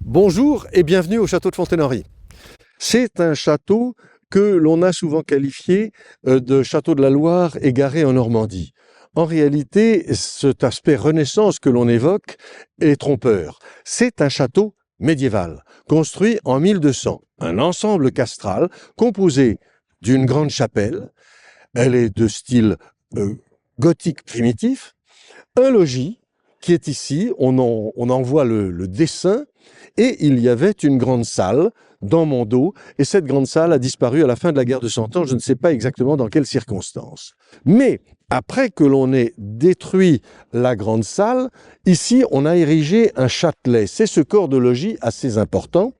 Bonjour et bienvenue au château de Fontaine-Henri. C'est un château que l'on a souvent qualifié de château de la Loire égaré en Normandie. En réalité, cet aspect Renaissance que l'on évoque est trompeur. C'est un château médiéval, construit en 1200, un ensemble castral composé d'une grande chapelle, elle est de style gothique primitif, un logis qui est ici, on en voit le dessin, et il y avait une grande salle dans mon dos, et cette grande salle a disparu à la fin de la guerre de Cent Ans, je ne sais pas exactement dans quelles circonstances. Mais après que l'on ait détruit la grande salle, ici on a érigé un châtelet. C'est ce corps de logis assez important,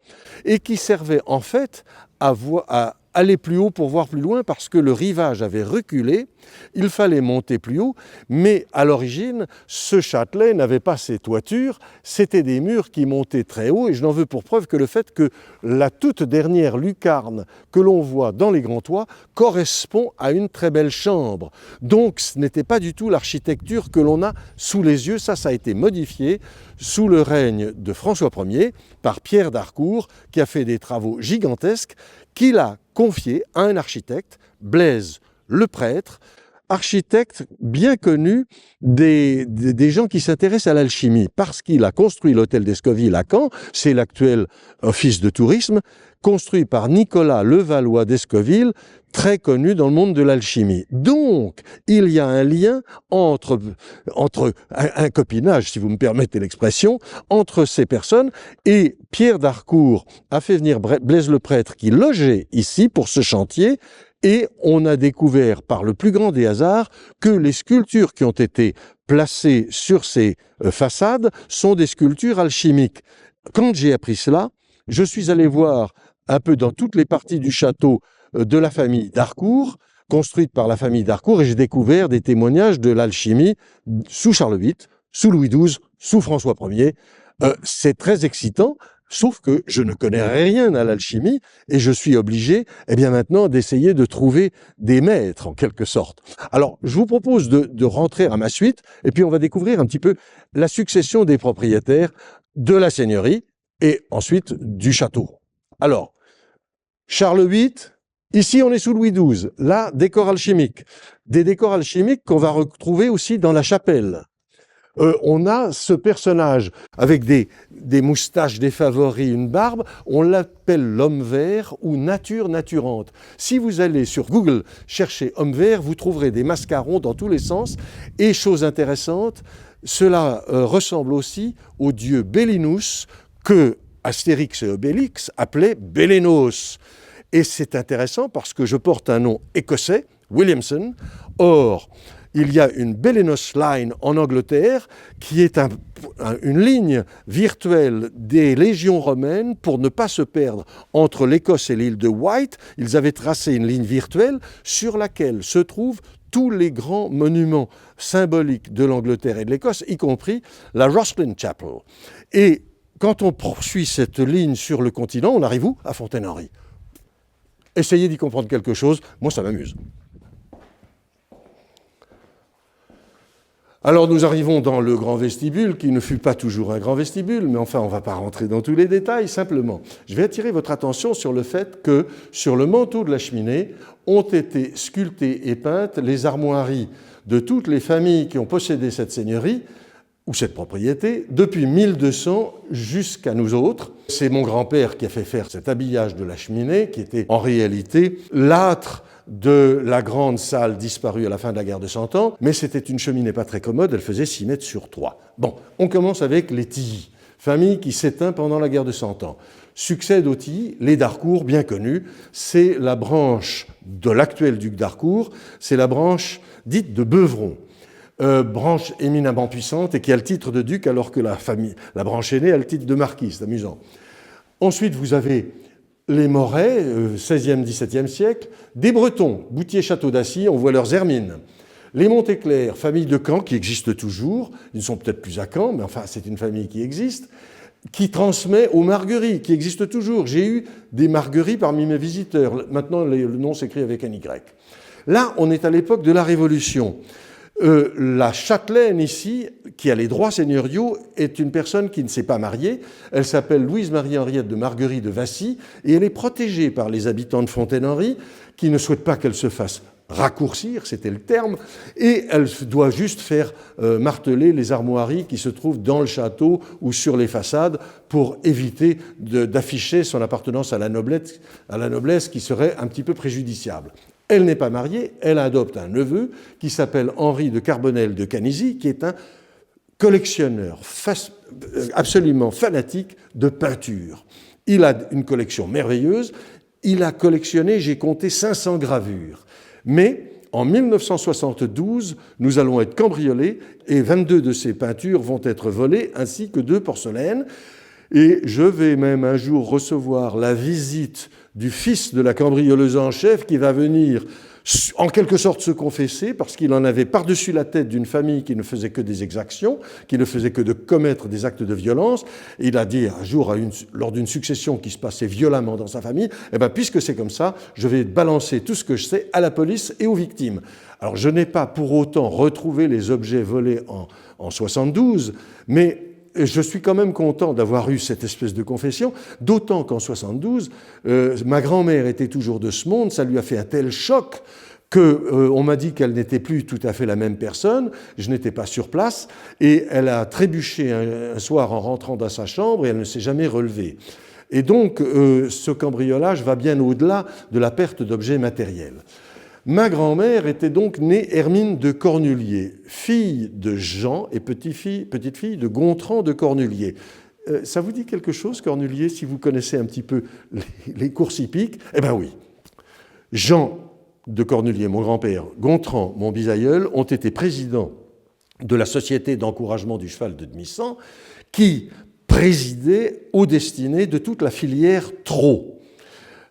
et qui servait en fait à aller plus haut pour voir plus loin parce que le rivage avait reculé, il fallait monter plus haut, mais à l'origine, ce châtelet n'avait pas ces toitures, c'était des murs qui montaient très haut et je n'en veux pour preuve que le fait que la toute dernière lucarne que l'on voit dans les grands toits correspond à une très belle chambre. Donc ce n'était pas du tout l'architecture que l'on a sous les yeux, ça a été modifié sous le règne de François Ier par Pierre d'Harcourt qui a fait des travaux gigantesques qu'il a confié à un architecte, Blaise le prêtre, architecte bien connu des gens qui s'intéressent à l'alchimie, parce qu'il a construit l'hôtel d'Escoville à Caen, c'est l'actuel office de tourisme, construit par Nicolas Levallois d'Escoville, très connu dans le monde de l'alchimie. Donc, il y a un lien entre un copinage, si vous me permettez l'expression, entre ces personnes, et Pierre d'Harcourt a fait venir Blaise le prêtre qui logeait ici pour ce chantier, et on a découvert par le plus grand des hasards que les sculptures qui ont été placées sur ces façades sont des sculptures alchimiques. Quand j'ai appris cela, je suis allé voir un peu dans toutes les parties du château de la famille d'Harcourt, construite par la famille d'Harcourt, et j'ai découvert des témoignages de l'alchimie sous Charles VIII, sous Louis XII, sous François Ier. C'est très excitant, sauf que je ne connais rien à l'alchimie et je suis obligé, maintenant, d'essayer de trouver des maîtres, en quelque sorte. Alors, je vous propose de rentrer à ma suite et puis on va découvrir un petit peu la succession des propriétaires de la seigneurie et ensuite du château. Alors, Charles VIII, ici on est sous Louis XII, là, décor alchimique. Des décors alchimiques qu'on va retrouver aussi dans la chapelle. On a ce personnage avec des moustaches, des favoris, une barbe, on l'appelle l'homme vert ou nature naturante. Si vous allez sur Google chercher homme vert, vous trouverez des mascarons dans tous les sens. Et chose intéressante, cela ressemble aussi au dieu Bellinus que Astérix et Obélix appelaient Bellénos. Et c'est intéressant parce que je porte un nom écossais, Williamson. Or, il y a une Bellénos Line en Angleterre qui est une ligne virtuelle des légions romaines pour ne pas se perdre entre l'Écosse et l'île de Wight. Ils avaient tracé une ligne virtuelle sur laquelle se trouvent tous les grands monuments symboliques de l'Angleterre et de l'Écosse, y compris la Rosslyn Chapel. Et quand on poursuit cette ligne sur le continent, on arrive où? À Fontaine-Henri. Essayez d'y comprendre quelque chose, moi ça m'amuse. Alors nous arrivons dans le grand vestibule, qui ne fut pas toujours un grand vestibule, mais enfin on ne va pas rentrer dans tous les détails, simplement. Je vais attirer votre attention sur le fait que sur le manteau de la cheminée ont été sculptées et peintes les armoiries de toutes les familles qui ont possédé cette seigneurie, ou cette propriété, depuis 1200 jusqu'à nous autres. C'est mon grand-père qui a fait faire cet habillage de la cheminée, qui était en réalité l'âtre de la grande salle disparue à la fin de la guerre de Cent Ans, mais c'était une cheminée pas très commode, elle faisait 6 mètres sur 3. Bon, on commence avec les Tilly, famille qui s'éteint pendant la guerre de Cent Ans. Succèdent aux Tilly les d'Harcourt, bien connus, c'est la branche de l'actuel duc d'Harcourt, c'est la branche dite de Beuvron. Branche éminemment puissante et qui a le titre de duc alors que la branche aînée a le titre de marquis, c'est amusant. Ensuite, vous avez les Moret, 16e, 17e siècle, des Bretons, Boutier-Château d'Assy, on voit leurs hermines. Les Montéclair, famille de Caen qui existe toujours, ils ne sont peut-être plus à Caen, mais enfin c'est une famille qui existe, qui transmet aux Margueries, qui existent toujours. J'ai eu des Margueries parmi mes visiteurs, maintenant le nom s'écrit avec un Y. Là, on est à l'époque de la Révolution. La châtelaine ici, qui a les droits seigneuriaux, est une personne qui ne s'est pas mariée. Elle s'appelle Louise-Marie-Henriette de Marguerie de Vassy et elle est protégée par les habitants de Fontaine-Henry qui ne souhaitent pas qu'elle se fasse raccourcir, c'était le terme, et elle doit juste faire marteler les armoiries qui se trouvent dans le château ou sur les façades pour éviter d'afficher son appartenance à la noblesse qui serait un petit peu préjudiciable. Elle n'est pas mariée, elle adopte un neveu qui s'appelle Henri de Carbonel de Canizy, qui est un collectionneur absolument fanatique de peinture. Il a une collection merveilleuse, il a collectionné, j'ai compté 500 gravures. Mais en 1972, nous allons être cambriolés et 22 de ces peintures vont être volées, ainsi que 2 porcelaines. Et je vais même un jour recevoir la visite du fils de la cambrioleuse en chef qui va venir en quelque sorte se confesser parce qu'il en avait par-dessus la tête d'une famille qui ne faisait que des exactions, qui ne faisait que de commettre des actes de violence. Et il a dit un jour, lors d'une succession qui se passait violemment dans sa famille, eh bien, puisque c'est comme ça, je vais balancer tout ce que je sais à la police et aux victimes. Alors je n'ai pas pour autant retrouvé les objets volés en 72, mais je suis quand même content d'avoir eu cette espèce de confession, d'autant qu'en 72, ma grand-mère était toujours de ce monde, ça lui a fait un tel choc qu'on m'a dit qu'elle n'était plus tout à fait la même personne, je n'étais pas sur place, et elle a trébuché un soir en rentrant dans sa chambre et elle ne s'est jamais relevée. Et donc, ce cambriolage va bien au-delà de la perte d'objets matériels. Ma grand-mère était donc née Hermine de Cornulier, fille de Jean et petite fille de Gontran de Cornulier. Ça vous dit quelque chose, Cornulier, si vous connaissez un petit peu les courses hippiques? Eh bien oui. Jean de Cornulier, mon grand-père, Gontran, mon bisaïeul, ont été présidents de la Société d'encouragement du cheval de demi-sang, qui présidait aux destinées de toute la filière trot.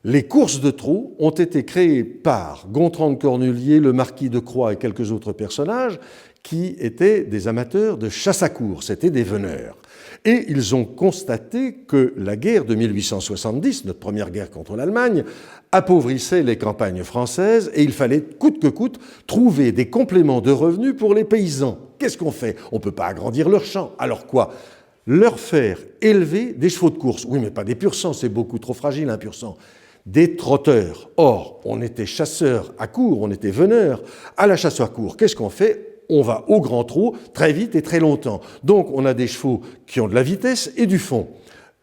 Les courses de trot ont été créées par Gontran de Cornulier, le marquis de Croix et quelques autres personnages qui étaient des amateurs de chasse à course, c'était des veneurs. Et ils ont constaté que la guerre de 1870, notre première guerre contre l'Allemagne, appauvrissait les campagnes françaises et il fallait coûte que coûte trouver des compléments de revenus pour les paysans. Qu'est-ce qu'on fait? On ne peut pas agrandir leurs champs. Alors quoi? Leur faire élever des chevaux de course. Oui, mais pas des pur-sang, c'est beaucoup trop fragile un pur-sang. Des trotteurs. Or, on était chasseurs à court, on était veneurs à la chasse à court. Qu'est-ce qu'on fait? On va au grand trot très vite et très longtemps. Donc, on a des chevaux qui ont de la vitesse et du fond.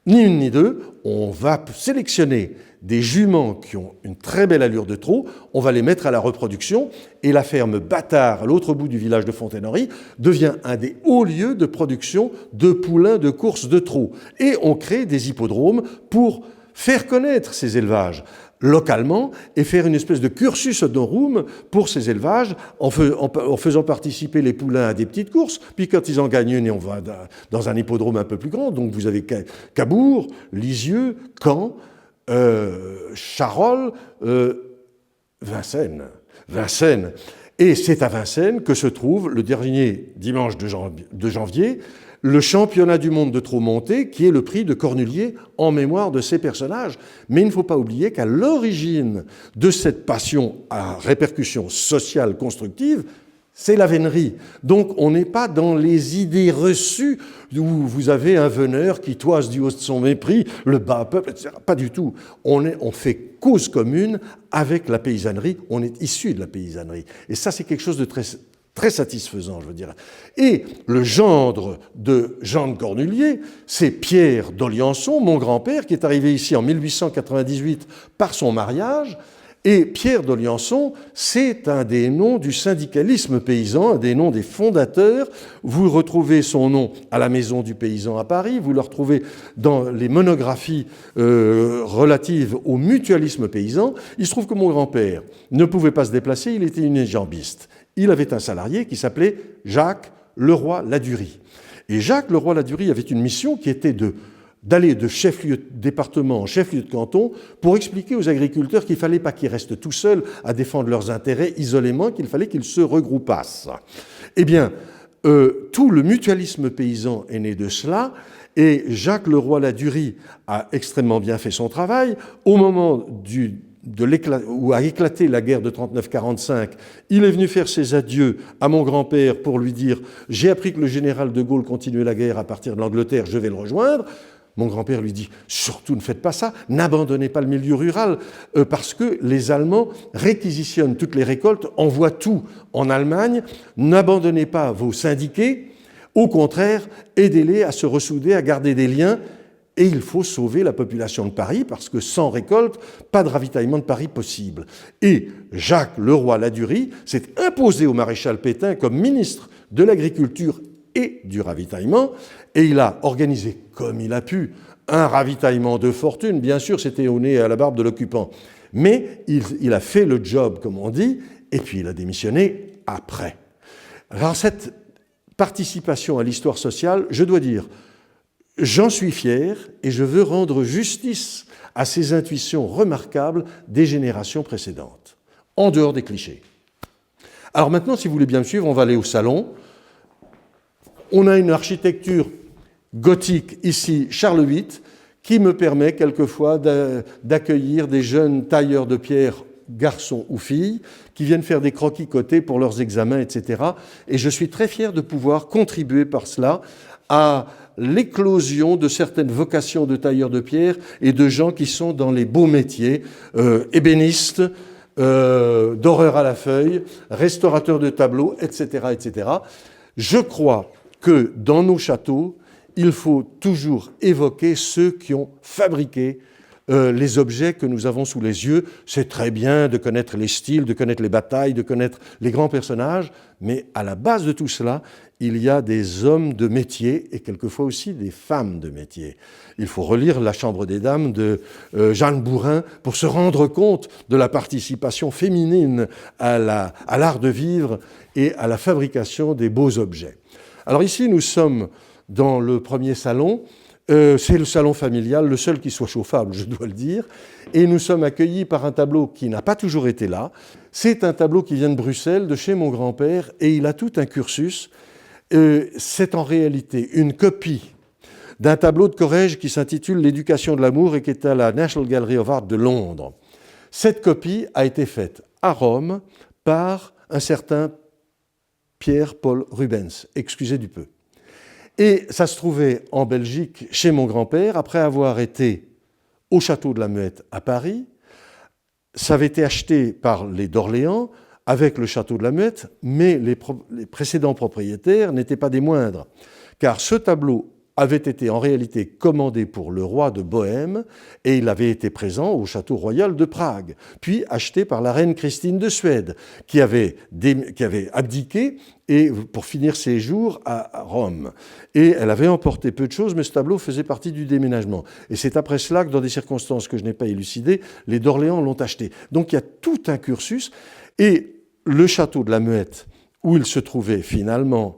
Ni une ni deux, on va sélectionner des juments qui ont une très belle allure de trot, on va les mettre à la reproduction et la ferme Bâtard, à l'autre bout du village de Fontaine-Henry, devient un des hauts lieux de production de poulains de courses de trot. Et on crée des hippodromes pour faire connaître ces élevages localement et faire une espèce de cursus honorum pour ces élevages en faisant participer les poulains à des petites courses, puis quand ils en gagnent une, on va dans un hippodrome un peu plus grand, donc vous avez Cabourg, Lisieux, Caen, Charolles, Vincennes. Et c'est à Vincennes que se trouve le dernier dimanche de janvier le championnat du monde de trot monté, qui est le prix de Cornulier en mémoire de ces personnages. Mais il ne faut pas oublier qu'à l'origine de cette passion à répercussion sociale constructive, c'est la vénerie. Donc on n'est pas dans les idées reçues où vous avez un veneur qui toise du haut de son mépris, le bas peuple, etc. Pas du tout. On fait cause commune avec la paysannerie, on est issu de la paysannerie. Et ça, c'est quelque chose de très satisfaisant, je veux dire. Et le gendre de Jean de Cornulier, c'est Pierre d'Oliançon, mon grand-père, qui est arrivé ici en 1898 par son mariage. Et Pierre d'Oliançon, c'est un des noms du syndicalisme paysan, un des noms des fondateurs. Vous retrouvez son nom à la Maison du Paysan à Paris, vous le retrouvez dans les monographies relatives au mutualisme paysan. Il se trouve que mon grand-père ne pouvait pas se déplacer, il était unijambiste. Il avait un salarié qui s'appelait Jacques Leroy-Ladurie. Et Jacques Leroy-Ladurie avait une mission qui était d'aller de chef-lieu de département en chef-lieu de canton pour expliquer aux agriculteurs qu'il ne fallait pas qu'ils restent tout seuls à défendre leurs intérêts isolément, qu'il fallait qu'ils se regroupassent. Eh bien, tout le mutualisme paysan est né de cela, et Jacques Leroy-Ladurie a extrêmement bien fait son travail. Au moment où a éclaté la guerre de 39-45, il est venu faire ses adieux à mon grand-père pour lui dire « J'ai appris que le général de Gaulle continuait la guerre à partir de l'Angleterre, je vais le rejoindre ». Mon grand-père lui dit « Surtout ne faites pas ça, n'abandonnez pas le milieu rural, parce que les Allemands réquisitionnent toutes les récoltes, envoient tout en Allemagne, n'abandonnez pas vos syndiqués, au contraire, aidez-les à se ressouder, à garder des liens, et il faut sauver la population de Paris, parce que sans récolte, pas de ravitaillement de Paris possible. » Et Jacques Leroy-Ladurie s'est imposé au maréchal Pétain comme ministre de l'Agriculture et du ravitaillement, et il a organisé, comme il a pu, un ravitaillement de fortune. Bien sûr, c'était au nez et à la barbe de l'occupant, mais il a fait le job, comme on dit, et puis il a démissionné après. Alors cette participation à l'histoire sociale, je dois dire, j'en suis fier et je veux rendre justice à ces intuitions remarquables des générations précédentes, en dehors des clichés. Alors maintenant, si vous voulez bien me suivre, on va aller au salon. On a une architecture gothique ici, Charles VIII, qui me permet quelquefois d'accueillir des jeunes tailleurs de pierre, garçons ou filles, qui viennent faire des croquis cotés pour leurs examens, etc. Et je suis très fier de pouvoir contribuer par cela à l'éclosion de certaines vocations de tailleurs de pierre et de gens qui sont dans les beaux métiers, ébénistes, doreurs à la feuille, restaurateurs de tableaux, etc., etc. Je crois que dans nos châteaux, il faut toujours évoquer ceux qui ont fabriqué les objets que nous avons sous les yeux. C'est très bien de connaître les styles, de connaître les batailles, de connaître les grands personnages, mais à la base de tout cela, il y a des hommes de métier et quelquefois aussi des femmes de métier. Il faut relire La Chambre des Dames de Jeanne Bourrin pour se rendre compte de la participation féminine à l'art de vivre et à la fabrication des beaux objets. Alors ici, nous sommes dans le premier salon. C'est le salon familial, le seul qui soit chauffable, je dois le dire. Et nous sommes accueillis par un tableau qui n'a pas toujours été là. C'est un tableau qui vient de Bruxelles, de chez mon grand-père, et il a tout un cursus. C'est en réalité une copie d'un tableau de Corrège qui s'intitule « L'éducation de l'amour » et qui est à la National Gallery of Art de Londres. Cette copie a été faite à Rome par un certain Pierre-Paul Rubens, excusez du peu. Et ça se trouvait en Belgique, chez mon grand-père, après avoir été au château de la Muette à Paris. Ça avait été acheté par les d'Orléans avec le château de la Muette, mais les précédents propriétaires n'étaient pas des moindres, car ce tableau avait été en réalité commandé pour le roi de Bohême et il avait été présent au château royal de Prague, puis acheté par la reine Christine de Suède, qui avait abdiqué et pour finir ses jours à Rome. Et elle avait emporté peu de choses, mais ce tableau faisait partie du déménagement. Et c'est après cela que, dans des circonstances que je n'ai pas élucidées, les d'Orléans l'ont acheté. Donc il y a tout un cursus. Et le château de la Muette, où il se trouvait finalement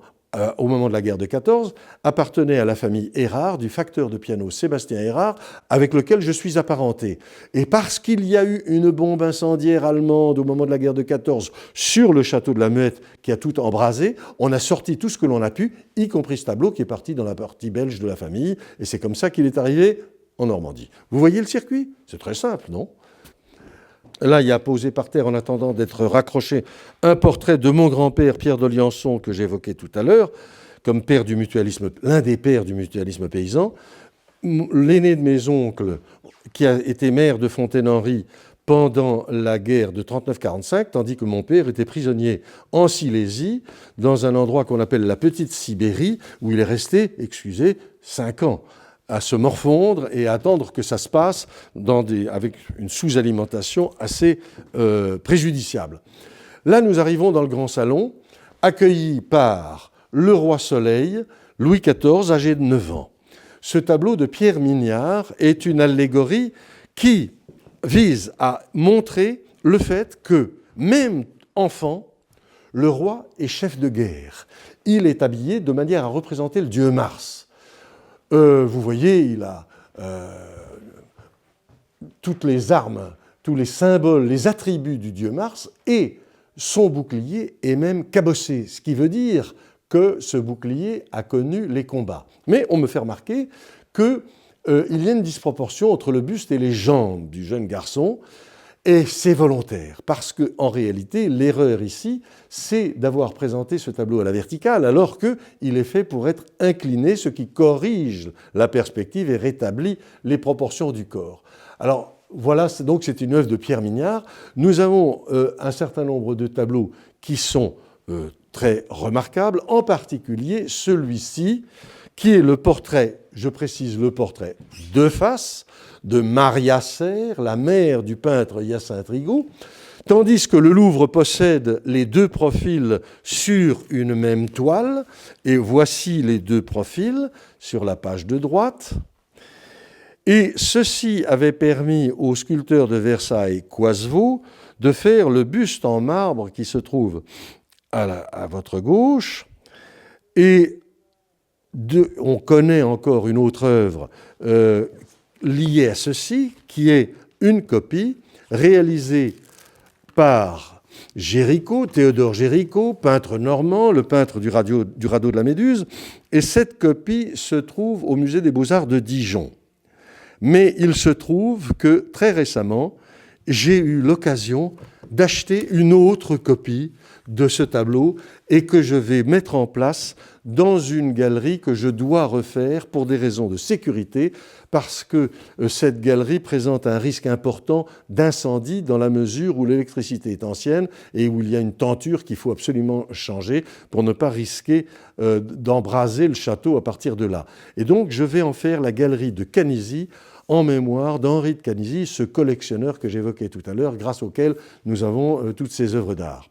au moment de la guerre de 14, appartenait à la famille Erard, du facteur de piano Sébastien Erard, avec lequel je suis apparenté. Et parce qu'il y a eu une bombe incendiaire allemande au moment de la guerre de 14 sur le château de la Muette qui a tout embrasé, on a sorti tout ce que l'on a pu, y compris ce tableau qui est parti dans la partie belge de la famille, et c'est comme ça qu'il est arrivé en Normandie. Vous voyez le circuit? C'est très simple, non? Là, il y a posé par terre, en attendant d'être raccroché, un portrait de mon grand-père, Pierre d'Oliançon, que j'évoquais tout à l'heure, comme père du mutualisme, l'un des pères du mutualisme paysan. L'aîné de mes oncles, qui a été maire de Fontaine-Henry pendant la guerre de 39-45, tandis que mon père était prisonnier en Silésie, dans un endroit qu'on appelle la Petite Sibérie, où il est resté, 5 ans. À se morfondre et à attendre que ça se passe avec une sous-alimentation assez préjudiciable. Là, nous arrivons dans le grand salon, accueillis par le roi Soleil, Louis XIV, âgé de 9 ans. Ce tableau de Pierre Mignard est une allégorie qui vise à montrer le fait que, même enfant, le roi est chef de guerre. Il est habillé de manière à représenter le dieu Mars. Vous voyez, il a toutes les armes, tous les symboles, les attributs du dieu Mars, et son bouclier est même cabossé, ce qui veut dire que ce bouclier a connu les combats. Mais on me fait remarquer qu'il y a une disproportion entre le buste et les jambes du jeune garçon, Et c'est volontaire, parce qu'en réalité, l'erreur ici, c'est d'avoir présenté ce tableau à la verticale, alors qu'il est fait pour être incliné, ce qui corrige la perspective et rétablit les proportions du corps. Alors voilà, donc c'est une œuvre de Pierre Mignard. Nous avons un certain nombre de tableaux qui sont très remarquables, en particulier celui-ci, qui est le portrait, je précise le portrait de face, de Maria Serre, la mère du peintre Hyacinthe Rigaud, tandis que le Louvre possède les deux profils sur une même toile, et voici les deux profils sur la page de droite. Et ceci avait permis au sculpteur de Versailles, Coisevaux, de faire le buste en marbre qui se trouve à votre gauche. Et on connaît encore une autre œuvre liée à ceci, qui est une copie réalisée par Géricault, Théodore Géricault, peintre normand, le peintre du radeau de la Méduse, et cette copie se trouve au musée des Beaux-Arts de Dijon. Mais il se trouve que très récemment, j'ai eu l'occasion d'acheter une autre copie de ce tableau et que je vais mettre en place dans une galerie que je dois refaire pour des raisons de sécurité, parce que cette galerie présente un risque important d'incendie dans la mesure où l'électricité est ancienne et où il y a une tenture qu'il faut absolument changer pour ne pas risquer d'embraser le château à partir de là. Et donc je vais en faire la galerie de Canisy en mémoire d'Henri de Canisy, ce collectionneur que j'évoquais tout à l'heure, grâce auquel nous avons toutes ces œuvres d'art.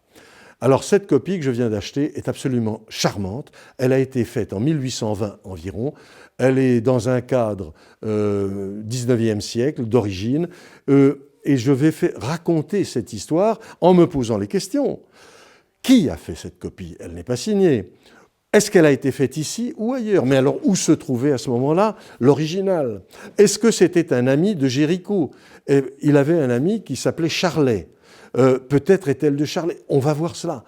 Alors cette copie que je viens d'acheter est absolument charmante. Elle a été faite en 1820 environ. Elle est dans un cadre 19e siècle d'origine. Et je vais raconter cette histoire en me posant les questions. Qui a fait cette copie? Elle n'est pas signée. Est-ce qu'elle a été faite ici ou ailleurs? Mais alors, où se trouvait à ce moment-là l'original? Est-ce que c'était un ami de Géricault? Il avait un ami qui s'appelait Charlet. Peut-être est-elle de Charlet. On va voir cela.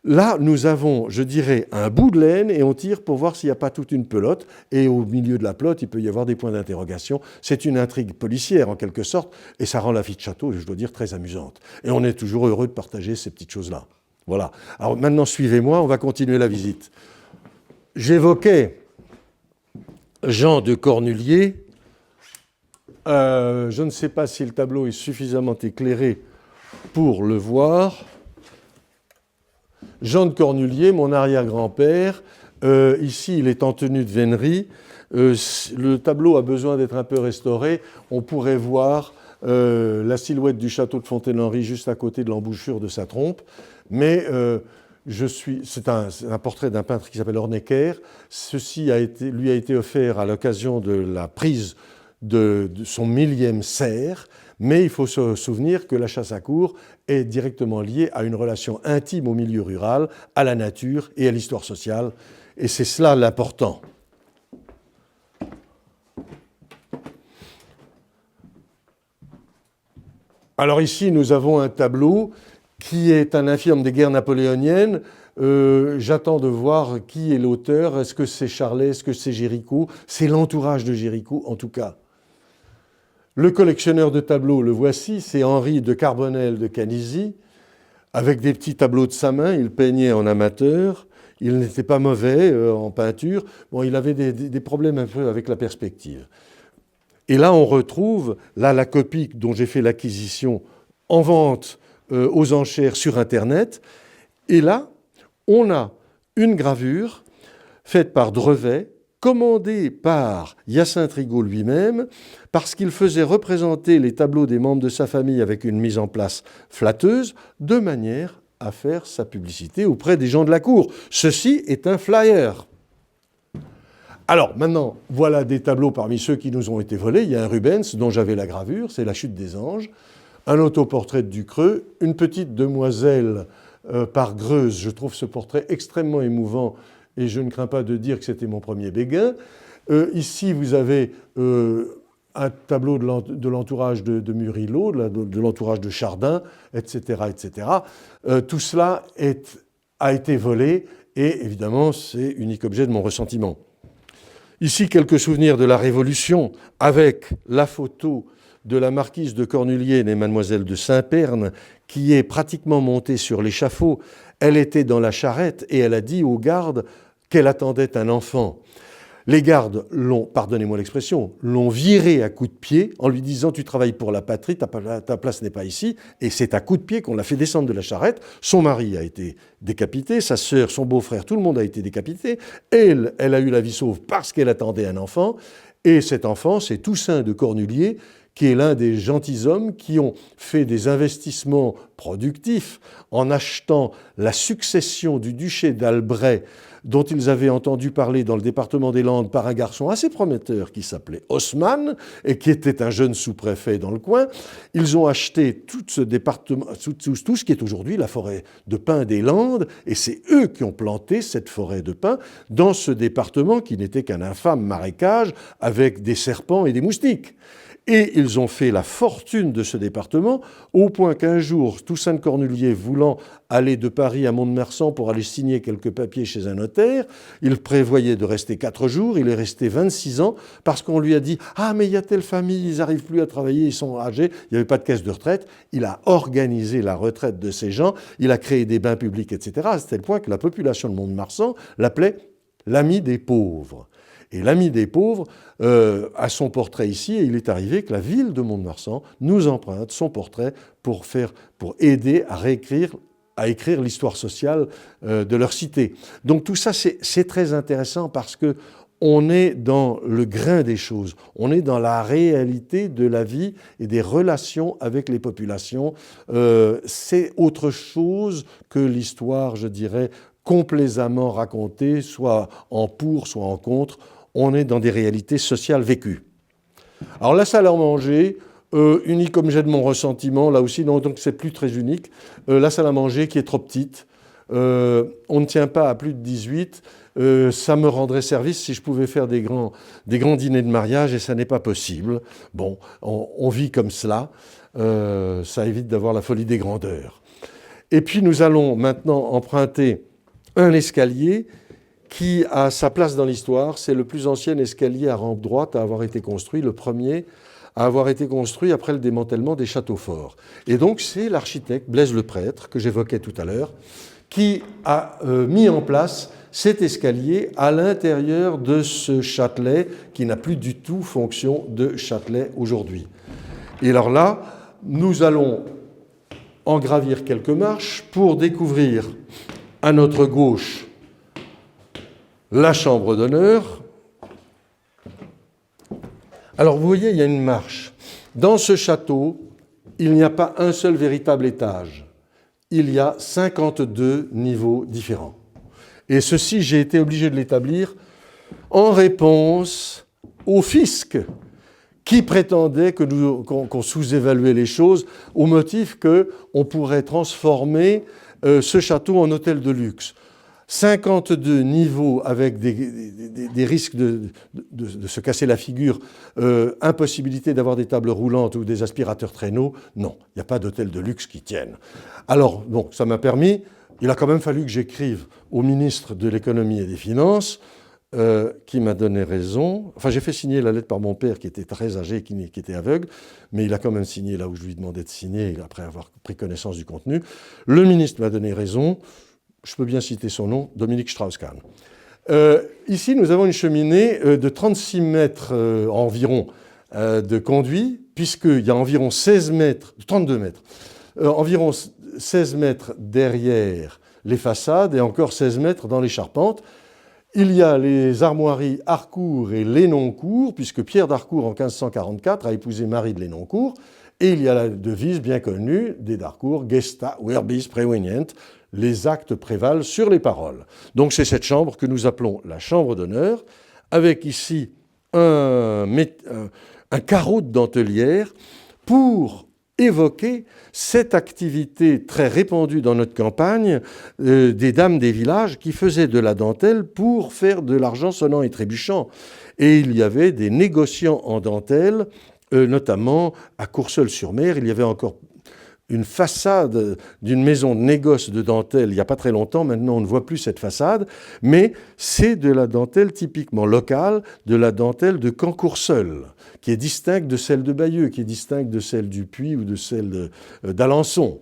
Là, nous avons, je dirais, un bout de laine et on tire pour voir s'il n'y a pas toute une pelote. Et au milieu de la pelote, il peut y avoir des points d'interrogation. C'est une intrigue policière, en quelque sorte, et ça rend la vie de château, je dois dire, très amusante. Et on est toujours heureux de partager ces petites choses-là. Voilà. Alors maintenant, suivez-moi, on va continuer la visite. J'évoquais Jean de Cornulier. Je ne sais pas si le tableau est suffisamment éclairé pour le voir. Jean de Cornulier, mon arrière-grand-père, ici il est en tenue de vénerie. Le tableau a besoin d'être un peu restauré. On pourrait voir la silhouette du château de Fontaine-Henry juste à côté de l'embouchure de sa trompe. Mais c'est un portrait d'un peintre qui s'appelle Hornecker. Ceci lui a été offert à l'occasion de la prise de son 1000e serre. Mais il faut se souvenir que la chasse à courre est directement liée à une relation intime au milieu rural, à la nature et à l'histoire sociale. Et c'est cela l'important. Alors ici, nous avons un tableau qui est un infirme des guerres napoléoniennes. J'attends de voir qui est l'auteur. Est-ce que c'est Charlet? Est-ce que c'est Géricault? C'est l'entourage de Géricault, en tout cas. Le collectionneur de tableaux, le voici, c'est Henri de Carbonel de Canisy, avec des petits tableaux de sa main. Il peignait en amateur. Il n'était pas mauvais en peinture. Bon, il avait des problèmes un peu avec la perspective. Et là, on retrouve la copie dont j'ai fait l'acquisition en vente aux enchères sur Internet. Et là, on a une gravure faite par Drevet, commandée par Hyacinthe Rigaud lui-même, parce qu'il faisait représenter les tableaux des membres de sa famille avec une mise en place flatteuse, de manière à faire sa publicité auprès des gens de la cour. Ceci est un flyer. Alors, maintenant, voilà des tableaux parmi ceux qui nous ont été volés. Il y a un Rubens dont j'avais la gravure, c'est La Chute des Anges, un autoportrait de Ducreux, une petite demoiselle par Greuze. Je trouve ce portrait extrêmement émouvant et je ne crains pas de dire que c'était mon premier béguin. Ici, vous avez un tableau de l'entourage de Murillo, de l'entourage de Chardin, etc. etc. Tout cela a été volé et évidemment, c'est unique objet de mon ressentiment. Ici, quelques souvenirs de la Révolution, avec la photo de la marquise de Cornulier, née Mademoiselle de Saint-Pern, qui est pratiquement montée sur l'échafaud. Elle était dans la charrette et elle a dit aux gardes qu'elle attendait un enfant. Les gardes l'ont, pardonnez-moi l'expression, l'ont virée à coups de pied en lui disant « Tu travailles pour la patrie, ta place n'est pas ici ». Et c'est à coups de pied qu'on l'a fait descendre de la charrette. Son mari a été décapité, sa sœur, son beau-frère, tout le monde a été décapité. Elle a eu la vie sauve parce qu'elle attendait un enfant. Et cet enfant, c'est Toussaint de Cornulier, qui est l'un des gentilshommes qui ont fait des investissements productifs en achetant la succession du duché d'Albret, dont ils avaient entendu parler dans le département des Landes par un garçon assez prometteur qui s'appelait Haussmann et qui était un jeune sous-préfet dans le coin. Ils ont acheté tout ce département, tout ce qui est aujourd'hui la forêt de pins des Landes, et c'est eux qui ont planté cette forêt de pins dans ce département qui n'était qu'un infâme marécage avec des serpents et des moustiques. Et ils ont fait la fortune de ce département, au point qu'un jour, Toussaint de Cornulier, voulant aller de Paris à Mont-de-Marsan pour aller signer quelques papiers chez un notaire, il prévoyait de rester 4 jours, il est resté 26 ans, parce qu'on lui a dit « Ah, mais il y a telle famille, ils n'arrivent plus à travailler, ils sont âgés, il n'y avait pas de caisse de retraite ». Il a organisé la retraite de ces gens, il a créé des bains publics, etc. À tel point que la population de Mont-de-Marsan l'appelait « l'ami des pauvres ». Et l'ami des pauvres a son portrait ici, et il est arrivé que la ville de Mont-de-Marsan nous emprunte son portrait pour aider à écrire l'histoire sociale de leur cité. Donc tout ça, c'est très intéressant parce que on est dans le grain des choses, on est dans la réalité de la vie et des relations avec les populations. C'est autre chose que l'histoire, je dirais, complaisamment racontée, soit en pour, soit en contre. On est dans des réalités sociales vécues. Alors la salle à manger, unique comme j'ai de mon ressentiment, là aussi, donc c'est plus très unique. La salle à manger qui est trop petite, on ne tient pas à plus de 18, ça me rendrait service si je pouvais faire des grands dîners de mariage, et ça n'est pas possible. Bon, on vit comme cela, ça évite d'avoir la folie des grandeurs. Et puis nous allons maintenant emprunter un escalier qui a sa place dans l'histoire. C'est le plus ancien escalier à rampe droite à avoir été construit, le premier à avoir été construit après le démantèlement des châteaux forts. Et donc c'est l'architecte Blaise Leprêtre, que j'évoquais tout à l'heure, qui a mis en place cet escalier à l'intérieur de ce châtelet qui n'a plus du tout fonction de châtelet aujourd'hui. Et alors là, nous allons en gravir quelques marches pour découvrir à notre gauche la chambre d'honneur. Alors vous voyez, il y a une marche. Dans ce château, il n'y a pas un seul véritable étage. Il y a 52 niveaux différents. Et ceci, j'ai été obligé de l'établir en réponse au fisc qui prétendait qu'on sous-évaluait les choses au motif qu'on pourrait transformer ce château en hôtel de luxe. 52 niveaux avec des risques de se casser la figure, impossibilité d'avoir des tables roulantes ou des aspirateurs traîneaux, non, il n'y a pas d'hôtel de luxe qui tienne. Alors, bon, ça m'a permis, il a quand même fallu que j'écrive au ministre de l'économie et des finances, qui m'a donné raison. Enfin, j'ai fait signer la lettre par mon père qui était très âgé, qui était aveugle, mais il a quand même signé là où je lui demandais de signer après avoir pris connaissance du contenu. Le ministre m'a donné raison. Je peux bien citer son nom, Dominique Strauss-Kahn. Ici, nous avons une cheminée de 36 mètres environ de conduit, puisqu'il y a environ 16 mètres, 32 mètres, environ 16 mètres derrière les façades et encore 16 mètres dans les charpentes. Il y a les armoiries Harcourt et Lenoncourt, puisque Pierre d'Harcourt, en 1544, a épousé Marie de Lenoncourt, et il y a la devise bien connue des d'Harcourt, Gesta verbis praevenient, les actes prévalent sur les paroles. Donc c'est cette chambre que nous appelons la chambre d'honneur, avec ici un carreau de dentelière pour évoquer cette activité très répandue dans notre campagne des dames des villages qui faisaient de la dentelle pour faire de l'argent sonnant et trébuchant. Et il y avait des négociants en dentelle, notamment à Courseulles-sur-Mer. Il y avait encore une façade d'une maison de négoce de dentelle il n'y a pas très longtemps. Maintenant, on ne voit plus cette façade, mais c'est de la dentelle typiquement locale, de la dentelle de Cancourseul, qui est distincte de celle de Bayeux, qui est distincte de celle du Puy ou de celle d'Alençon.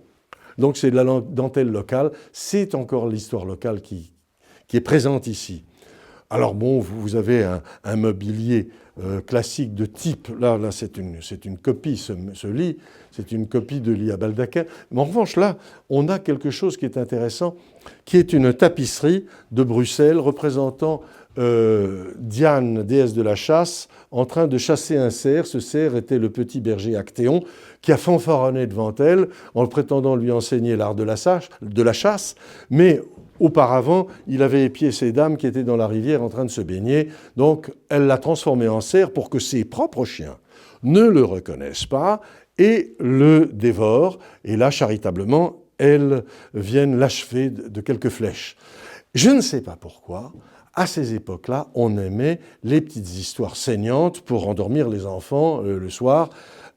Donc c'est de la dentelle locale, c'est encore l'histoire locale qui est présente ici. Alors bon, vous avez un mobilier classique de type, là c'est une copie, ce lit, c'est une copie de lit à baldaquin. Mais en revanche, là, on a quelque chose qui est intéressant, qui est une tapisserie de Bruxelles représentant Diane, déesse de la chasse, en train de chasser un cerf. Ce cerf était le petit berger Actéon, qui a fanfaronné devant elle en prétendant lui enseigner l'art de la chasse, mais auparavant, il avait épié ces dames qui étaient dans la rivière en train de se baigner, donc elle l'a transformé en cerf pour que ses propres chiens ne le reconnaissent pas et le dévorent, et là, charitablement, elles viennent l'achever de quelques flèches. Je ne sais pas pourquoi, à ces époques-là, on aimait les petites histoires saignantes pour endormir les enfants le soir,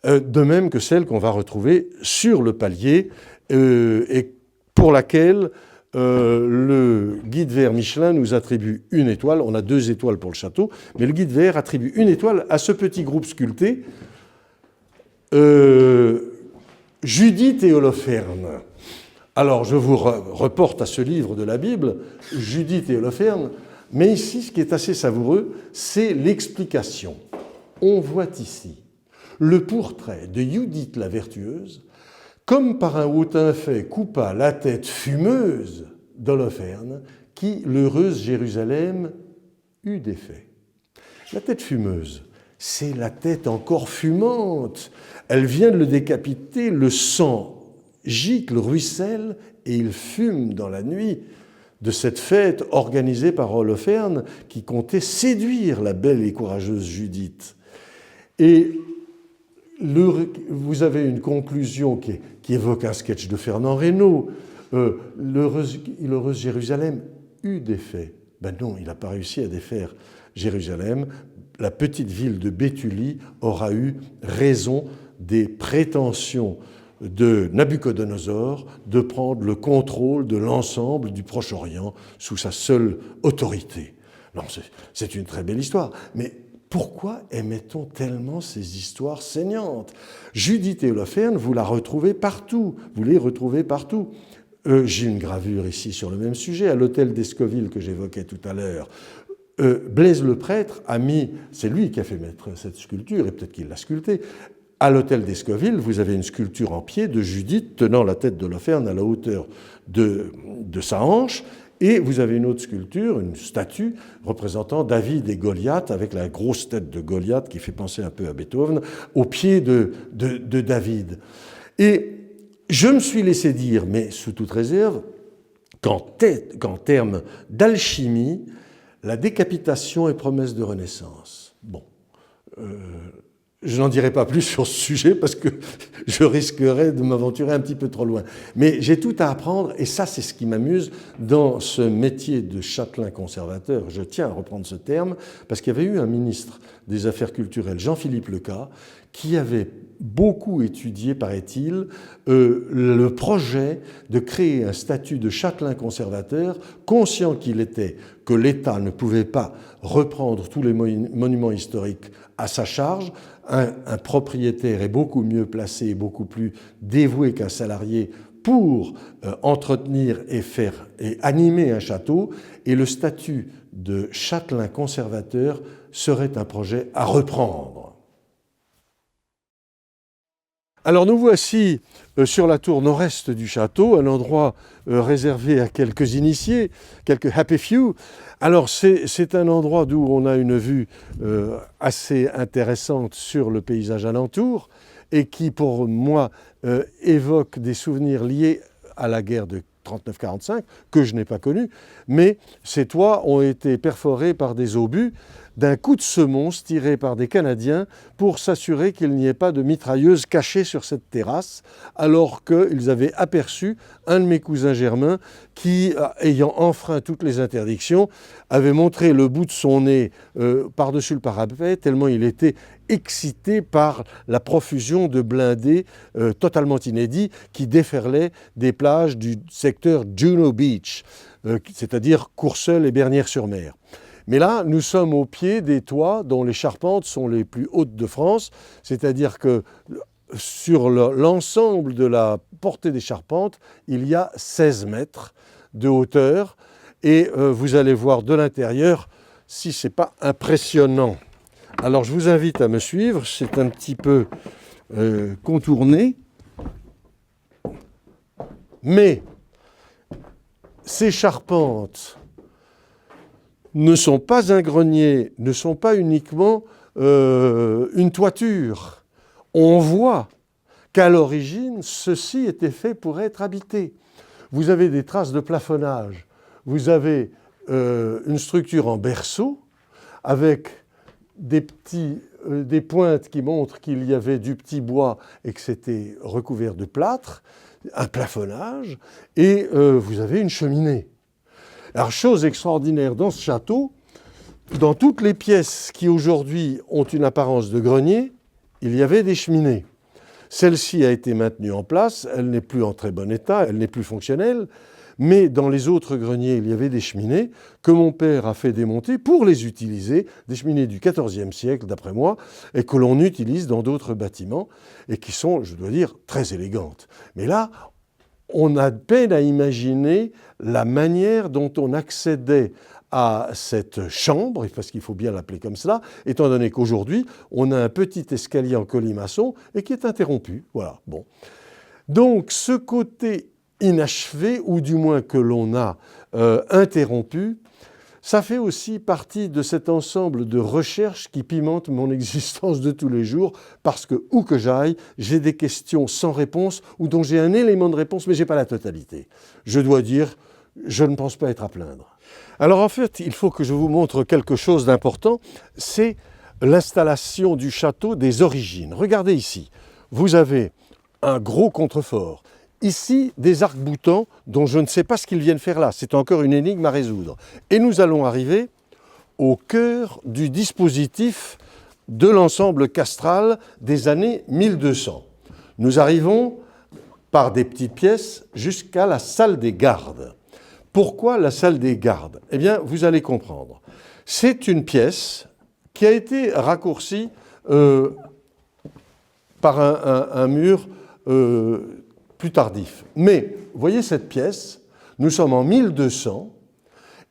de même que celle qu'on va retrouver sur le palier et pour laquelle le guide vert Michelin nous attribue une étoile. On a 2 étoiles pour le château, mais le guide vert attribue une étoile à ce petit groupe sculpté, Judith et Holoferne. Alors, je vous reporte à ce livre de la Bible, Judith et Holoferne, mais ici, ce qui est assez savoureux, c'est l'explication. On voit ici le portrait de Judith la vertueuse, comme par un hautain fait coupa la tête fumeuse d'Holoferne, qui l'heureuse Jérusalem eut défait. La tête fumeuse, c'est la tête encore fumante. Elle vient de le décapiter, le sang gicle, ruisselle, et il fume dans la nuit de cette fête organisée par Holoferne qui comptait séduire la belle et courageuse Judith. Et vous avez une conclusion qui évoque un sketch de Fernand Reynaud. L'heureuse Jérusalem eut défait. Ben non, il n'a pas réussi à défaire Jérusalem. La petite ville de Béthulie aura eu raison des prétentions de Nabuchodonosor de prendre le contrôle de l'ensemble du Proche-Orient sous sa seule autorité. Non, c'est une très belle histoire, mais pourquoi aimait-on tellement ces histoires saignantes? Judith et Holoferne, vous la retrouvez partout, vous les retrouvez partout. J'ai une gravure ici sur le même sujet, à l'hôtel d'Escoville que j'évoquais tout à l'heure. Blaise le prêtre a mis, c'est lui qui a fait mettre cette sculpture, et peut-être qu'il l'a sculptée. À l'hôtel d'Escoville, vous avez une sculpture en pied de Judith tenant la tête d'Holoferne à la hauteur de sa hanche, et vous avez une autre sculpture, une statue représentant David et Goliath, avec la grosse tête de Goliath qui fait penser un peu à Beethoven, au pied de David. Et je me suis laissé dire, mais sous toute réserve, qu'en termes d'alchimie, la décapitation est promesse de renaissance. Bon. Je n'en dirai pas plus sur ce sujet parce que je risquerais de m'aventurer un petit peu trop loin. Mais j'ai tout à apprendre, et ça, c'est ce qui m'amuse dans ce métier de châtelain conservateur. Je tiens à reprendre ce terme, parce qu'il y avait eu un ministre des Affaires culturelles, Jean-Philippe Lecat, qui avait beaucoup étudié, paraît-il, le projet de créer un statut de châtelain conservateur, conscient qu'il était que l'État ne pouvait pas reprendre tous les monuments historiques à sa charge. Un propriétaire est beaucoup mieux placé et beaucoup plus dévoué qu'un salarié pour entretenir et animer un château, et le statut de châtelain conservateur serait un projet à reprendre. Alors nous voici sur la tour nord-est du château, un endroit réservé à quelques initiés, quelques happy few. Alors c'est un endroit d'où on a une vue assez intéressante sur le paysage alentour et qui pour moi évoque des souvenirs liés à la guerre de 39-45, que je n'ai pas connue, mais ces toits ont été perforés par des obus d'un coup de semonce tiré par des Canadiens pour s'assurer qu'il n'y ait pas de mitrailleuse cachée sur cette terrasse, alors qu'ils avaient aperçu un de mes cousins germains qui, ayant enfreint toutes les interdictions, avait montré le bout de son nez par-dessus le parapet, tellement il était excité par la profusion de blindés totalement inédits qui déferlaient des plages du secteur Juno Beach, c'est-à-dire Courseulles et Bernières-sur-Mer. Mais là, nous sommes au pied des toits dont les charpentes sont les plus hautes de France, c'est-à-dire que sur l'ensemble de la portée des charpentes, il y a 16 mètres de hauteur et vous allez voir de l'intérieur si ce n'est pas impressionnant. Alors je vous invite à me suivre, c'est un petit peu contourné, mais ces charpentes ne sont pas un grenier, ne sont pas uniquement une toiture. On voit qu'à l'origine, ceci était fait pour être habité. Vous avez des traces de plafonnage, vous avez une structure en berceau avec des pointes qui montrent qu'il y avait du petit bois et que c'était recouvert de plâtre, un plafonnage, et vous avez une cheminée. Alors, chose extraordinaire dans ce château, dans toutes les pièces qui aujourd'hui ont une apparence de grenier, il y avait des cheminées. Celle-ci a été maintenue en place, elle n'est plus en très bon état, elle n'est plus fonctionnelle, mais dans les autres greniers, il y avait des cheminées que mon père a fait démonter pour les utiliser, des cheminées du XIVe siècle, d'après moi, et que l'on utilise dans d'autres bâtiments, et qui sont, je dois dire, très élégantes. Mais là, on a peine à imaginer la manière dont on accédait à cette chambre, parce qu'il faut bien l'appeler comme cela, étant donné qu'aujourd'hui, on a un petit escalier en colimaçon et qui est interrompu. Voilà, bon. Donc, ce côté inachevé, ou du moins que l'on a interrompu, ça fait aussi partie de cet ensemble de recherches qui pimentent mon existence de tous les jours, parce que, où que j'aille, j'ai des questions sans réponse, ou dont j'ai un élément de réponse, mais je n'ai pas la totalité. Je dois dire, je ne pense pas être à plaindre. Alors en fait, il faut que je vous montre quelque chose d'important, c'est l'installation du château des origines. Regardez ici, vous avez un gros contrefort. Ici, des arcs-boutants dont je ne sais pas ce qu'ils viennent faire là. C'est encore une énigme à résoudre. Et nous allons arriver au cœur du dispositif de l'ensemble castral des années 1200. Nous arrivons par des petites pièces jusqu'à la salle des gardes. Pourquoi la salle des gardes? Eh bien, vous allez comprendre. C'est une pièce qui a été raccourcie par un mur plus tardif. Mais, vous voyez cette pièce, nous sommes en 1200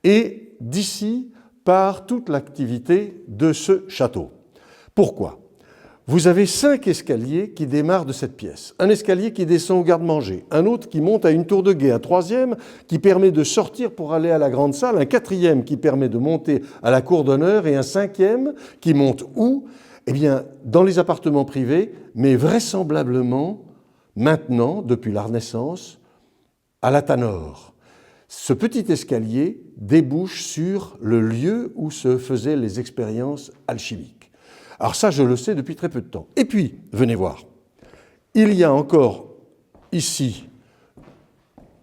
et d'ici part toute l'activité de ce château. Pourquoi? Vous avez 5 escaliers qui démarrent de cette pièce. Un escalier qui descend au garde-manger, un autre qui monte à une tour de guet, un troisième qui permet de sortir pour aller à la grande salle, un quatrième qui permet de monter à la cour d'honneur et un cinquième qui monte où? Eh bien, dans les appartements privés, mais vraisemblablement, maintenant, depuis la Renaissance, à la Tanore. Ce petit escalier débouche sur le lieu où se faisaient les expériences alchimiques. Alors ça, je le sais depuis très peu de temps. Et puis, venez voir, il y a encore ici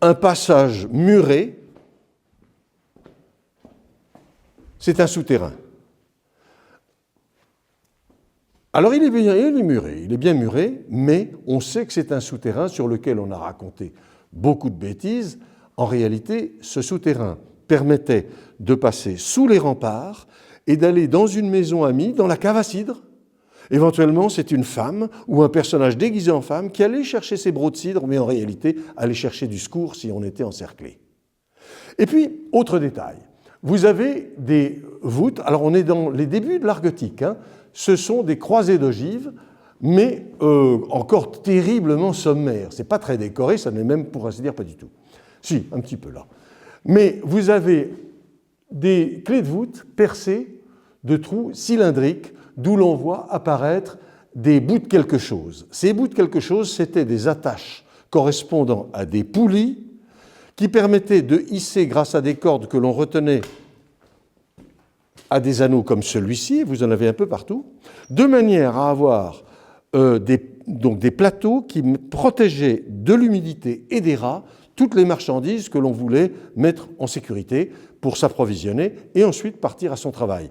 un passage muré. C'est un souterrain. Alors il est bien muré, mais on sait que c'est un souterrain sur lequel on a raconté beaucoup de bêtises. En réalité, ce souterrain permettait de passer sous les remparts et d'aller dans une maison amie, dans la cave à cidre. Éventuellement, c'est une femme ou un personnage déguisé en femme qui allait chercher ses brocs de cidre, mais en réalité, allait chercher du secours si on était encerclé. Et puis, autre détail, vous avez des voûtes, alors on est dans les débuts de l'art gothique, hein. Ce sont des croisées d'ogives, mais encore terriblement sommaires. Ce n'est pas très décoré, ça n'est même, pour ainsi dire, pas du tout. Si, un petit peu là. Mais vous avez des clés de voûte percées de trous cylindriques, d'où l'on voit apparaître des bouts de quelque chose. Ces bouts de quelque chose, c'était des attaches correspondant à des poulies qui permettaient de hisser, grâce à des cordes que l'on retenait à des anneaux comme celui-ci, vous en avez un peu partout, de manière à avoir donc des plateaux qui protégeaient de l'humidité et des rats toutes les marchandises que l'on voulait mettre en sécurité pour s'approvisionner et ensuite partir à son travail.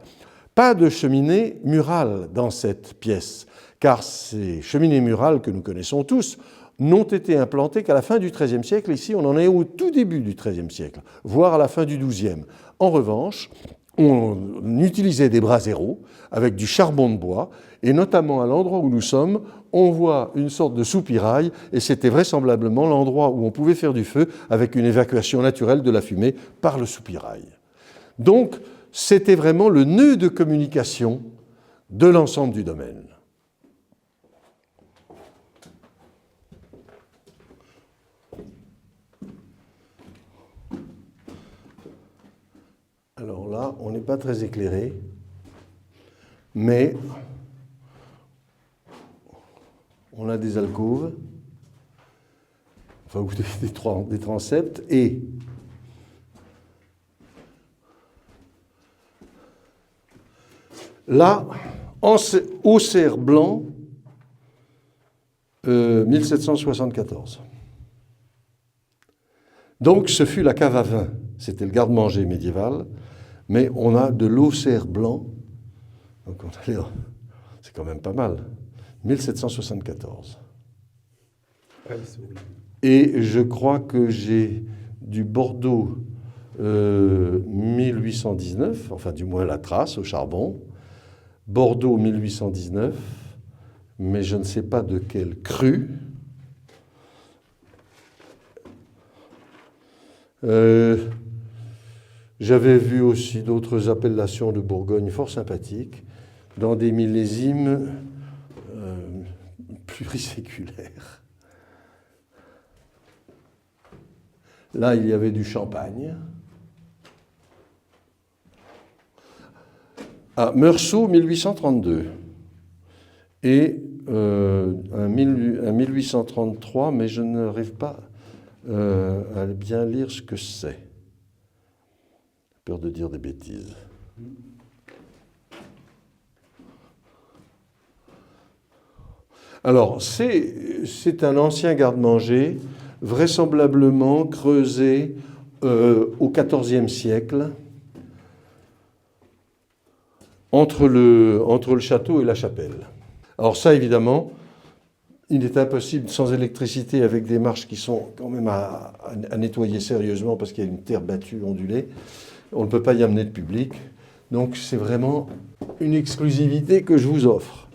Pas de cheminée murale dans cette pièce, car ces cheminées murales que nous connaissons tous n'ont été implantées qu'à la fin du XIIIe siècle. Ici, on en est au tout début du XIIIe siècle, voire à la fin du XIIe. En revanche, on utilisait des braseros avec du charbon de bois, et notamment à l'endroit où nous sommes, on voit une sorte de soupirail, et c'était vraisemblablement l'endroit où on pouvait faire du feu avec une évacuation naturelle de la fumée par le soupirail. Donc, c'était vraiment le nœud de communication de l'ensemble du domaine. Alors là, on n'est pas très éclairé, mais on a des alcôves, enfin des transepts, et là, au cerf blanc, 1774. Donc, ce fut la cave à vin. C'était le garde-manger médiéval, mais on a de l'Auxerre blanc. Donc, c'est quand même pas mal. 1774. Et je crois que j'ai du Bordeaux 1819, enfin du moins la trace au charbon. Bordeaux 1819, mais je ne sais pas de quel cru. J'avais vu aussi d'autres appellations de Bourgogne fort sympathiques, dans des millésimes pluriséculaires. Là, il y avait du champagne. À Meursault, 1832. Et un 1833, mais je n'arrive pas à bien lire ce que c'est. J'ai peur de dire des bêtises. Alors, c'est un ancien garde-manger, vraisemblablement creusé au XIVe siècle, entre le château et la chapelle. Alors ça, évidemment, il est impossible, sans électricité, avec des marches qui sont quand même à nettoyer sérieusement parce qu'il y a une terre battue, ondulée, on ne peut pas y amener de public. Donc c'est vraiment une exclusivité que je vous offre.